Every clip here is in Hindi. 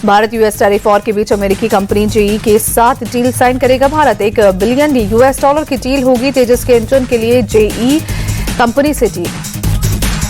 भारत यूएस टैरिफ वॉर के बीच अमेरिकी कंपनी जेई के साथ डील साइन करेगा भारत। $1 बिलियन की डील होगी। तेजस के इंजन के लिए जेई कंपनी से डील।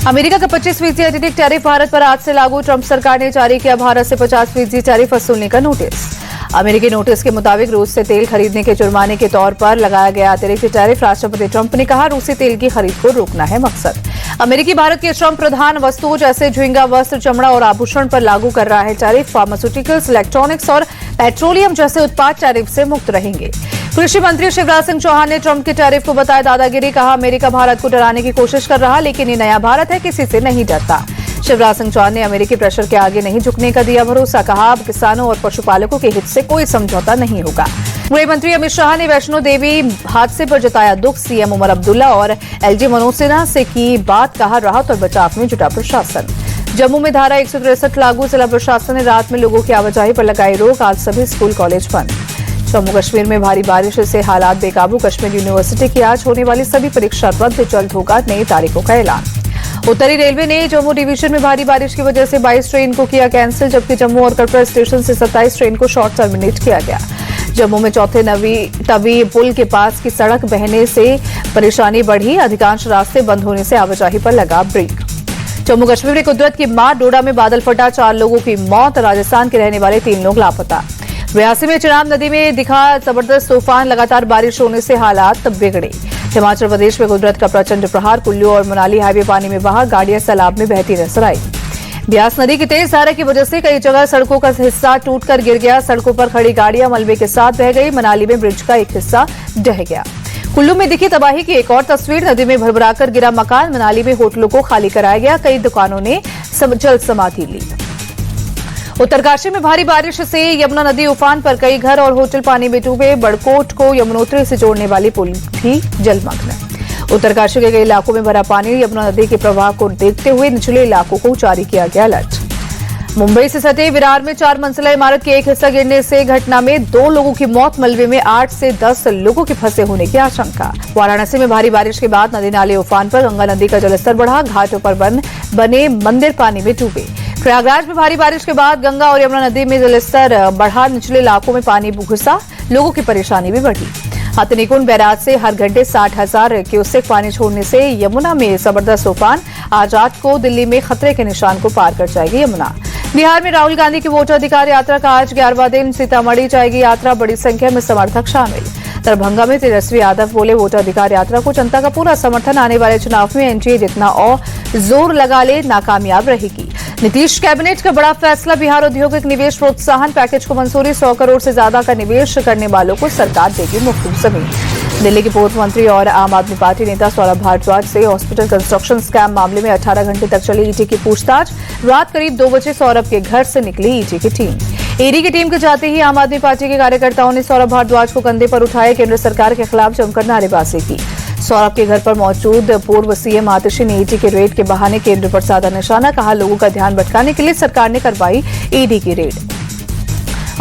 अमेरिका का 25% अतिरिक्त टैरिफ भारत पर आज से लागू। ट्रंप सरकार ने जारी किया भारत से 50% टैरिफ वसूलने का नोटिस। अमेरिकी नोटिस के मुताबिक रूस से तेल खरीदने के जुर्माने के तौर पर लगाया गया अतिरिक्त टैरिफ। राष्ट्रपति ट्रंप ने कहा रूसी तेल की खरीद को रोकना है मकसद। अमेरिकी भारत के श्रम प्रधान वस्तुओं जैसे झुइंगा, वस्त्र, चमड़ा और आभूषण पर लागू कर रहा है टैरिफ। फार्मास्यूटिकल्स, इलेक्ट्रॉनिक्स और पेट्रोलियम जैसे उत्पाद टैरिफ से मुक्त रहेंगे। कृषि मंत्री शिवराज सिंह चौहान ने ट्रंप के टैरिफ को बताया दादागिरी। कहा अमेरिका भारत को डराने की कोशिश कर रहा, लेकिन ये नया भारत है, किसी से नहीं डरता। शिवराज सिंह चौहान ने अमेरिकी प्रेशर के आगे नहीं झुकने का दिया भरोसा। कहा अब किसानों और पशुपालकों के हित से कोई समझौता नहीं होगा। गृह मंत्री अमित शाह ने वैष्णो देवी हादसे पर जताया दुख। सीएम उमर अब्दुल्ला और एलजी मनोज सिन्हा से की बात। कहा राहत और बचाव में जुटा प्रशासन। जम्मू में धारा 163 लागू। जिला प्रशासन ने रात में लोगों की आवाजाही पर लगाई रोक। आज सभी स्कूल कॉलेज बंद। जम्मू कश्मीर में भारी बारिश से हालात बेकाबू। कश्मीर यूनिवर्सिटी की आज होने वाली सभी परीक्षा रद्द। जल्द होगा नई तारीखों का ऐलान। उत्तरी रेलवे ने जम्मू डिवीजन में भारी बारिश की वजह से 22 ट्रेन को किया कैंसिल, जबकि जम्मू और कटरा स्टेशन से 27 ट्रेन को शॉर्ट टर्मिनेट किया गया। जम्मू में चौथे तवी पुल के पास की सड़क बहने से परेशानी बढ़ी। अधिकांश रास्ते बंद होने से आवाजाही पर लगा ब्रेक। जम्मू कश्मीर में कुदरत की मार। डोडा में बादल फटा, 4 लोगों की मौत। राजस्थान के रहने वाले 3 लोग लापता। रियासी में चिनाब नदी में दिखा जबरदस्त तूफान। लगातार बारिश होने से हालात बिगड़े। हिमाचल प्रदेश में कुदरत का प्रचंड प्रहार। कुल्लू और मनाली हाईवे पानी में बहा। गाड़ियां सैलाब में बहती नजर आई। ब्यास नदी की तेज धारा की वजह से कई जगह सड़कों का हिस्सा टूटकर गिर गया। सड़कों पर खड़ी गाड़ियां मलबे के साथ बह गई। मनाली में ब्रिज का एक हिस्सा ढह गया। कुल्लू में दिखी तबाही की एक और तस्वीर। नदी में भरभराकर गिरा मकान। मनाली में होटलों को खाली कराया गया। कई दुकानों ने जल समाधि ली। उत्तरकाशी में भारी बारिश से यमुना नदी उफान पर। कई घर और होटल पानी में डूबे। बड़कोट को यमुनोत्री से जोड़ने वाली पुल भी जलमग्न। उत्तरकाशी के कई इलाकों में भरा पानी। यमुना नदी के प्रवाह को देखते हुए निचले इलाकों को जारी किया गया अलर्ट। मुंबई से सटे विरार में 4 मंजिला इमारत के एक हिस्सा गिरने से घटना में 2 लोगों की मौत। मलबे में 8 से 10 लोगों के फंसे होने की आशंका। वाराणसी में भारी बारिश के बाद नदी नाले उफान पर। गंगा नदी का जलस्तर बढ़ा। घाटों पर बने मंदिर पानी में डूबे। प्रयागराज में भारी बारिश के बाद गंगा और यमुना नदी में जलस्तर बढ़ा। निचले इलाकों में पानी घुसा। लोगों की परेशानी भी बढ़ी। हथनीकुंड बैराज से हर घंटे 60,000 क्यूसेक पानी छोड़ने से यमुना में जबरदस्त उफान। आज रात को दिल्ली में खतरे के निशान को पार कर जाएगी यमुना। बिहार में राहुल गांधी की वोटाधिकार यात्रा का आज 11वां दिन। सीतामढ़ी जाएगी यात्रा। बड़ी संख्या में समर्थक शामिल। दरभंगा में तेजस्वी यादव बोले वोटाधिकार यात्रा को जनता का पूरा समर्थन। आने वाले चुनाव में एनडीए जितना और जोर लगा ले नाकामयाब रहेगी। नीतीश कैबिनेट का बड़ा फैसला। बिहार औद्योगिक निवेश प्रोत्साहन पैकेज को मंजूरी। 100 करोड़ से ज्यादा का निवेश करने वालों को सरकार देगी मुफ्त जमीन। दिल्ली के पूर्व मंत्री और आम आदमी पार्टी नेता सौरभ भारद्वाज से हॉस्पिटल कंस्ट्रक्शन स्कैम मामले में 18 घंटे तक चली ईडी की पूछताछ। रात करीब 2 बजे सौरभ के घर से निकली ईडी की टीम। ईडी की टीम के जाते ही आम आदमी पार्टी के कार्यकर्ताओं ने सौरभ भारद्वाज को कंधे पर उठाया। केंद्र सरकार के खिलाफ जमकर नारेबाजी की। सौरभ के घर पर मौजूद पूर्व सीएम आतिशी ने ईडी के रेड के बहाने केंद्र पर साधा निशाना। कहा लोगों का ध्यान भटकाने के लिए सरकार ने करवाई ईडी की रेड।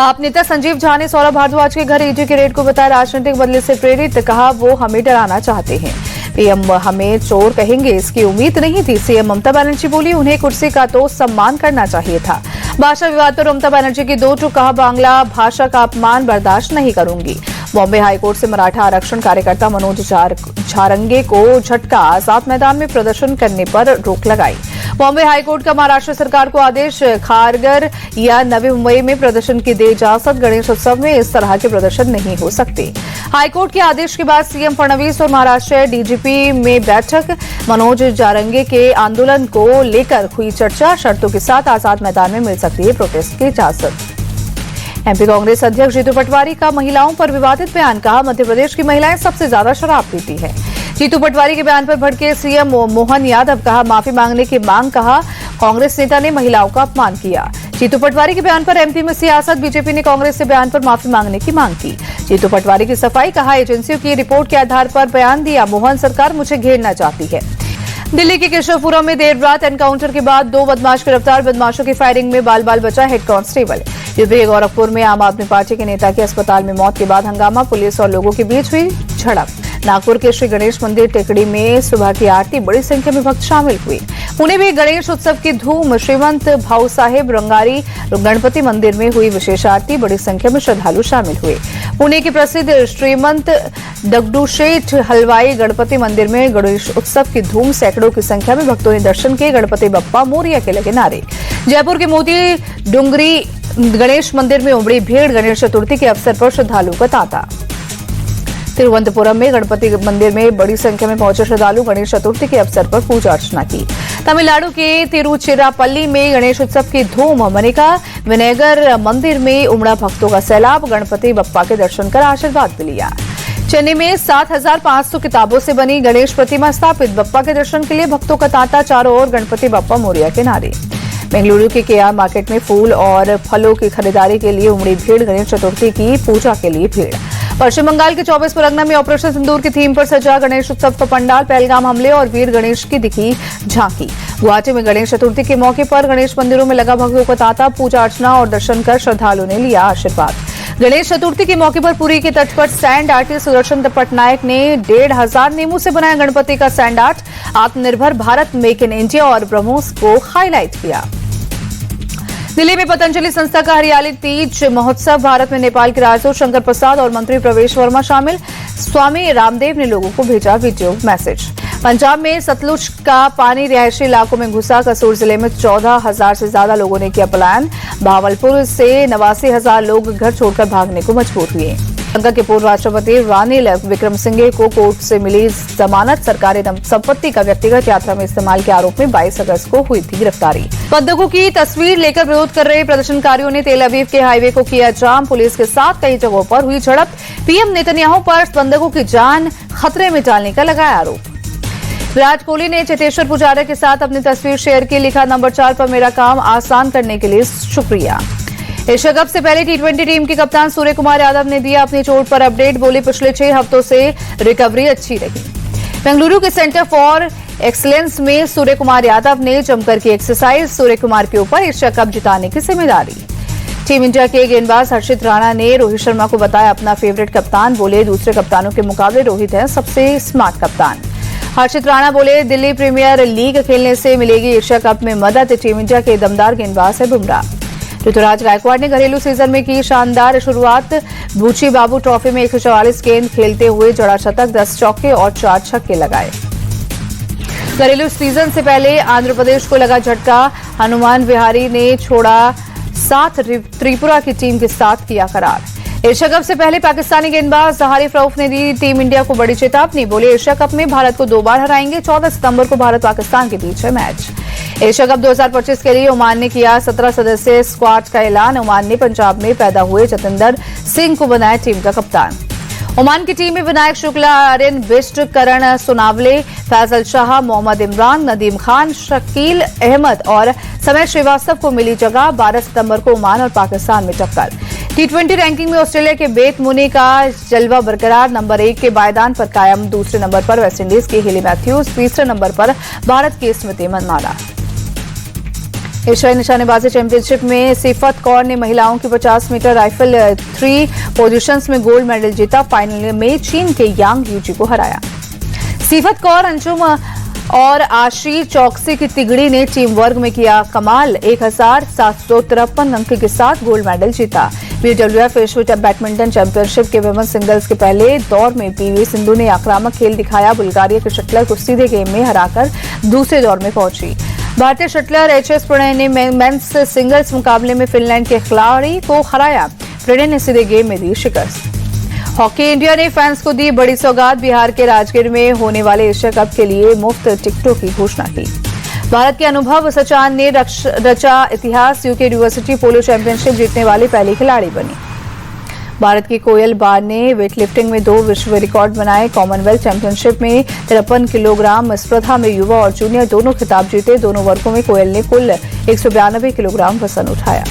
आप नेता संजीव झा ने सौरभ भारद्वाज के घर ईडी के रेड को बताया राजनीतिक बदले से प्रेरित। कहा वो हमें डराना चाहते हैं। पीएम हमें चोर कहेंगे इसकी उम्मीद नहीं थी। सीएम ममता बनर्जी बोली उन्हें कुर्सी का तो सम्मान करना चाहिए था। भाषा विवाद पर ममता बनर्जी की 2 टूक। कहा बांग्ला भाषा का अपमान बर्दाश्त नहीं करूंगी। बॉम्बे हाईकोर्ट से मराठा आरक्षण कार्यकर्ता मनोज झारंगे को झटका। आजाद मैदान में प्रदर्शन करने पर रोक लगाई। बॉम्बे हाईकोर्ट का महाराष्ट्र सरकार को आदेश। खारगर या नवी मुंबई में प्रदर्शन की दे इजाजत। गणेश उत्सव में इस तरह के प्रदर्शन नहीं हो सकते। हाईकोर्ट के आदेश के बाद सीएम फडणवीस और महाराष्ट्र डीजीपी में बैठक। मनोज झारंगे के आंदोलन को लेकर हुई चर्चा। शर्तों के साथ आजाद मैदान में मिल सकती है प्रोटेस्ट की इजाजत। एमपी कांग्रेस अध्यक्ष जीतू पटवारी का महिलाओं पर विवादित बयान। कहा मध्य प्रदेश की महिलाएं सबसे ज्यादा शराब पीती हैं। जीतू पटवारी के बयान पर भड़के सीएम मोहन यादव। कहा माफी मांगने की मांग। कहा कांग्रेस नेता ने महिलाओं का अपमान किया। जीतू पटवारी के बयान पर एमपी में सियासत। बीजेपी ने कांग्रेस से बयान पर माफी मांगने की मांग की। जीतू पटवारी की सफाई। कहा एजेंसियों की रिपोर्ट के आधार पर बयान दिया। मोहन सरकार मुझे घेरना चाहती है। दिल्ली के केशवपुरा में देर रात एनकाउंटर के बाद 2 बदमाश गिरफ्तार। बदमाशों की फायरिंग में बाल बाल बचा हेड कांस्टेबल। यूपी के गोरखपुर में आम आदमी पार्टी के नेता की अस्पताल में मौत के बाद हंगामा। पुलिस और लोगों के बीच हुई झड़प। नागपुर के श्री गणेश मंदिर टेकड़ी में सुबह की आरती बड़ी संख्या में भक्त शामिल हुए। पुणे में गणेश उत्सव की धूम, श्रीमंत भाऊ साहेब रंगारी गणपति मंदिर में हुई विशेष आरती, बड़ी संख्या में श्रद्धालु शामिल हुए। पुणे के प्रसिद्ध श्रीमंत दगडूशेठ हलवाई गणपति मंदिर में गणेश उत्सव की धूम, सैकड़ों की संख्या में भक्तों ने दर्शन किए। गणपति बप्पा मोरिया के लगे नारे। जयपुर के मोती डुंगरी गणेश मंदिर में उमड़ी भीड़, गणेश चतुर्थी के अवसर पर श्रद्धालुओं का तांता। तिरुवनंतपुरम में गणपति मंदिर में बड़ी संख्या में पहुंचे श्रद्धालु गणेश चतुर्थी के अवसर पर पूजा अर्चना की। तमिलनाडु के तिरुचिरापल्ली में गणेश उत्सव की धूम, मनिका विनेगर मंदिर में उमड़ा भक्तों का सैलाब, गणपति बप्पा के दर्शन कर आशीर्वाद भी लिया। चेन्नई में 7,500 किताबों से बनी गणेश प्रतिमा स्थापित, बप्पा के दर्शन के लिए भक्तों का तांता, चारों ओर गणपति बप्पा मोरिया के नारे। बेंगलुरु के केआर मार्केट में फूल और फलों की खरीदारी के लिए उमड़ी भीड़, गणेश चतुर्थी की पूजा के लिए भीड़। पश्चिम बंगाल के 24 परगना में ऑपरेशन सिंदूर की थीम पर सजा गणेश उत्सव का पंडाल, पहलगाम हमले और वीर गणेश की दिखी झांकी। गुवाहाटी में गणेश चतुर्थी के मौके पर गणेश मंदिरों में लगा भक्तों का तांता, पूजा अर्चना और दर्शन कर श्रद्धालुओं ने लिया आशीर्वाद। गणेश चतुर्थी के मौके पर पुरी के तट पर सैंड आर्टिस्ट सुदर्शन पटनायक ने 1,500 नींबू से बनाया गणपति का सैंड आर्ट, आत्मनिर्भर भारत, मेक इन इंडिया और ब्रह्मोस को हाईलाइट किया। दिल्ली में पतंजलि संस्था का हरियाली तीज महोत्सव, भारत में नेपाल के राजदूत शंकर प्रसाद और मंत्री प्रवेश वर्मा शामिल। स्वामी रामदेव ने लोगों को भेजा वीडियो मैसेज। पंजाब में सतलुज का पानी रिहायशी इलाकों में घुसा, कसोर जिले में 14,000 से ज्यादा लोगों ने किया पलायन। भावलपुर से 89,000 लोग घर छोड़कर भागने को मजबूर हुए। श्रीलंका के पूर्व राष्ट्रपति रानिल विक्रमसिंघे को कोर्ट से मिली जमानत, सरकारी संपत्ति का व्यक्तिगत यात्रा में इस्तेमाल के आरोप में 22 अगस्त को हुई थी गिरफ्तारी। बंदूकों की तस्वीर लेकर विरोध कर रहे प्रदर्शनकारियों ने तेल अवीव के हाईवे को किया जाम, पुलिस के साथ कई जगहों पर हुई झड़प। पीएम नेतन्याहू पर बंदूकों की जान खतरे में डालने का लगाया आरोप। विराट कोहली ने चेतेश्वर पुजारा के साथ अपनी तस्वीर शेयर की, लिखा नंबर 4 पर मेरा काम आसान करने के लिए शुक्रिया। एशिया कप से पहले टी20 टीम के कप्तान सूर्य कुमार यादव ने दिया अपनी चोट पर अपडेट, बोले पिछले 6 हफ्तों से रिकवरी अच्छी रही। बेंगलुरु के सेंटर फॉर एक्सीलेंस में सूर्य कुमार यादव ने जमकर की एक्सरसाइज, सूर्य कुमार के ऊपर एशिया कप जिताने की जिम्मेदारी। टीम इंडिया के गेंदबाज हर्षित राणा ने रोहित शर्मा को बताया अपना फेवरेट कप्तान, बोले दूसरे कप्तानों के मुकाबले रोहित है सबसे स्मार्ट कप्तान। हर्षित राणा बोले दिल्ली प्रीमियर लीग खेलने से मिलेगी एशिया कप में मदद, टीम इंडिया के दमदार गेंदबाज है बुमराह। ऋतुराज गायकवाड़ ने घरेलू सीजन में की शानदार शुरुआत, बूची बाबू ट्रॉफी में 144 गेंद खेलते हुए जड़ा शतक, 10 चौके और 4 छक्के लगाए। घरेलू सीजन से पहले आंध्र प्रदेश को लगा झटका, हनुमान विहारी ने छोड़ा साथ त्रिपुरा की टीम के साथ किया करार। एशिया कप से पहले पाकिस्तानी गेंदबाज हारिफ रऊफ ने दी टीम इंडिया को बड़ी चेतावनी, बोले एशिया कप में भारत को 2 बार हराएंगे, 14 सितंबर को भारत पाकिस्तान के बीच है मैच। एशिया कप 2025 के लिए ओमान ने किया 17 सदस्यीय स्क्वाड का ऐलान, ओमान ने पंजाब में पैदा हुए जतिंदर सिंह को बनाया टीम का कप्तान। ओमान की टीम में विनायक शुक्ला, आर्यन बिष्ट, करण सोनावले, फैजल शाह, मोहम्मद इमरान, नदीम खान, शकील अहमद और समय श्रीवास्तव को मिली जगह। 12 सितंबर को ओमान और पाकिस्तान में टक्कर। टी20 रैंकिंग में ऑस्ट्रेलिया के बेत मुनी का जलवा बरकरार, नंबर 1 के पायदान पर कायम। दूसरे नंबर पर वेस्टइंडीज की हेली मैथ्यूज, तीसरे नंबर पर भारत की स्मृति मंदाना। एशियाई निशानेबाजी चैंपियनशिप में सिफत कौर ने महिलाओं की 50 मीटर राइफल 3 पोजीशंस में गोल्ड मेडल जीता, फाइनल में चीन के यांग यूजी को हराया। सिफत कौर, अंजुम और आशी चौकसी की तिगड़ी ने टीम वर्ग में किया कमाल, 1753 अंक के साथ गोल्ड मेडल जीता। BWF विश्व बैडमिंटन चैंपियनशिप के वुमेन सिंगल्स के पहले दौर में पीवी सिंधु ने आक्रामक खेल दिखाया, बुल्गारिया के शटलर को सीधे गेम में हराकर दूसरे दौर में पहुंची। भारतीय शटलर HS प्रणय ने मेंस सिंगल्स मुकाबले में फिनलैंड के खिलाड़ी को हराया, प्रणय ने सीधे गेम में दी शिकस्त। हॉकी इंडिया ने फैंस को दी बड़ी सौगात, बिहार के राजगीर में होने वाले एशिया कप के लिए मुफ्त टिकटों की घोषणा की। भारत के अनुभव सचान ने रचा इतिहास, यूके यूनिवर्सिटी पोलो चैंपियनशिप जीतने वाली पहली खिलाड़ी बनी। भारत की कोयल बार ने वेटलिफ्टिंग में 2 विश्व रिकॉर्ड बनाए, कॉमनवेल्थ चैंपियनशिप में 53 किलोग्राम स्पर्धा में युवा और जूनियर दोनों खिताब जीते। दोनों वर्गों में कोयल ने कुल 192 किलोग्राम वजन उठाया।